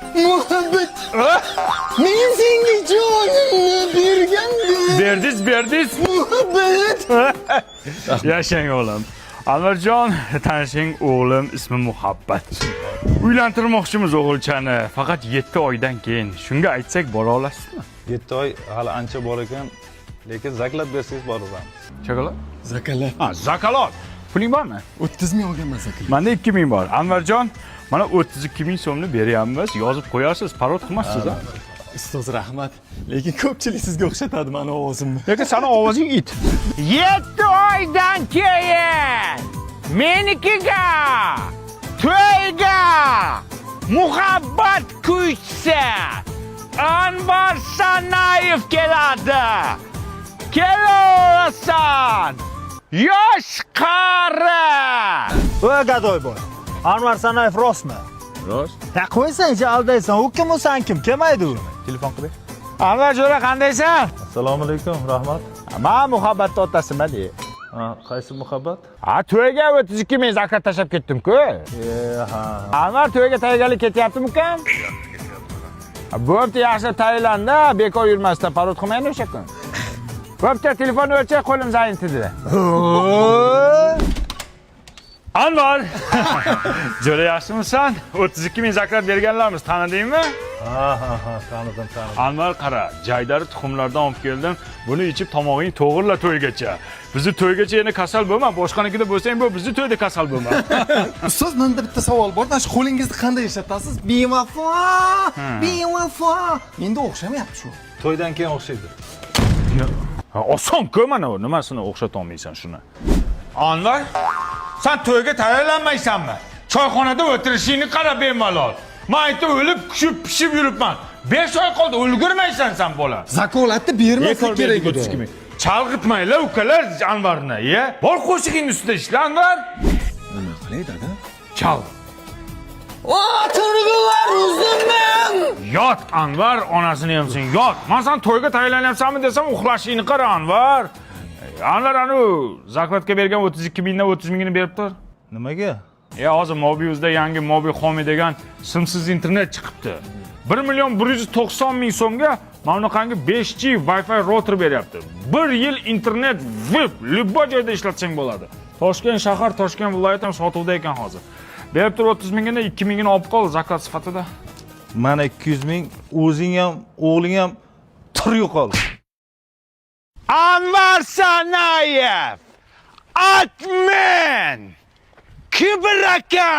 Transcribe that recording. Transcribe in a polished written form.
Muhabbet. Men senga jonimni bergandim. Berdiz. Muhabbet. Yashang o'g'lim. Anvarjon, tanishing o'g'lim ismi Muhabbat. Uylantirmoqchimiz o'g'ilchani, faqat 7 oydan keyin. Shunga aytsak bora olasizmi? 7 oy hali ancha bor ekan, lekin zaklab bersangiz boraveramiz. Chokolad? Zakalat. Ha, zakalot. Puling bormi? 30 ming olganman zakalat. Menda 2 ming bor. Anvarjon, mana 32 ming so'mni beryapmiz. Yozib qo'yasiz, parod qilmassiz, ha? Ustoz rahmat. Lekin ko'pchilik sizga o'xshatadi meni ovozimni. Lekin seni ovozing it. 7 oydan keyin menikiga to'yga muhabbat kuychisi Anvar Sanayev keladi. Kelasan. Yosh qari. Voy gadoy boy. Anvar Sanayev rostmi? Rost. Ha qo'ysang-chi aldaysan. U kim, u sen kim? Kelmaydi u. Telefon qiling. Anvar jo'ra qandaysan? Assalomu alaykum, rahmat. Men muhabbatni otasiman de. Ha, qaysi muhabbat? Ha, to'yga 32 ming zakat tashlab ketdim-ku. Ha. Anvar to'yga tayyorgarlik ketyaptimi ukam? Bo'pti, yaxshi tayyorlandi, bekor yurmasdan parod qilmaydi o'sha kun. Bo'pti, telefonni o'chir, qo'lim zayin tidi. Anvar! Jo'ra yaxshimisan? 32 ming zakat berganlarmiz, tanidingmi? Ha, tanidim. Anvar qara, jaydari tuxumlardan olib keldim. Buni ichib tomog'ing to'g'irla to'ygacha. Bizni to'ygacha yana kasal bo'lma, boshqanikida bo'lsang bu bizni to'yda kasal bo'lma. Ustoz, menda bitta savol bor. Shu qo'lingizni qanday ishlatasiz? Bevafo. Bevafo. Menda o'xshamayapti shu. To'ydan keyin o'xshaydi. Oson-ku mana u, nimasini o'xshata olmaysan shuni. Anvar, sen to'yga tayyorlanmaysanmi? Choyxonada o'tirishingni qara bemalol. Men aytib o'lib, kushib, pishib yuribman. 5 oy qoldi, ulgurmaysan sen bola. Zakolatni bermaslik kerak edi. Chalg'itmaylar ukalar Anvarni, ye? Bor qo'shig'ing ustida ishla Anvar. Nima qilay dada? Chal. Turg'ular uzunman. Yot Anvar, onasini ham sen yot. Men sen to'yga tayyorlanyapsanmi desam, uxlashingni qara Anvar. Anvar anu zaklatga bergan 32 mingdan 30 mingini berib tur. Nimaga? Hozir Mobiuzda yangi Mobi Home degan simsiz internet chiqibdi. 1 million 190 ming so'mga mana bunaqangi 5G Wi-Fi router beryapti. 1 yil internet vip любой joyda ishlatsang bo'ladi. Toshkent shahar, Toshkent viloyati ham sotuvda ekan hozir. Berib tur 30 mingini 2 mingini olib qol zakat sifatida. Mana 200 ming, o'zing ham, o'g'ling ham tur yo'qol. Anvar Sanayev! Atmen! Kibir aka!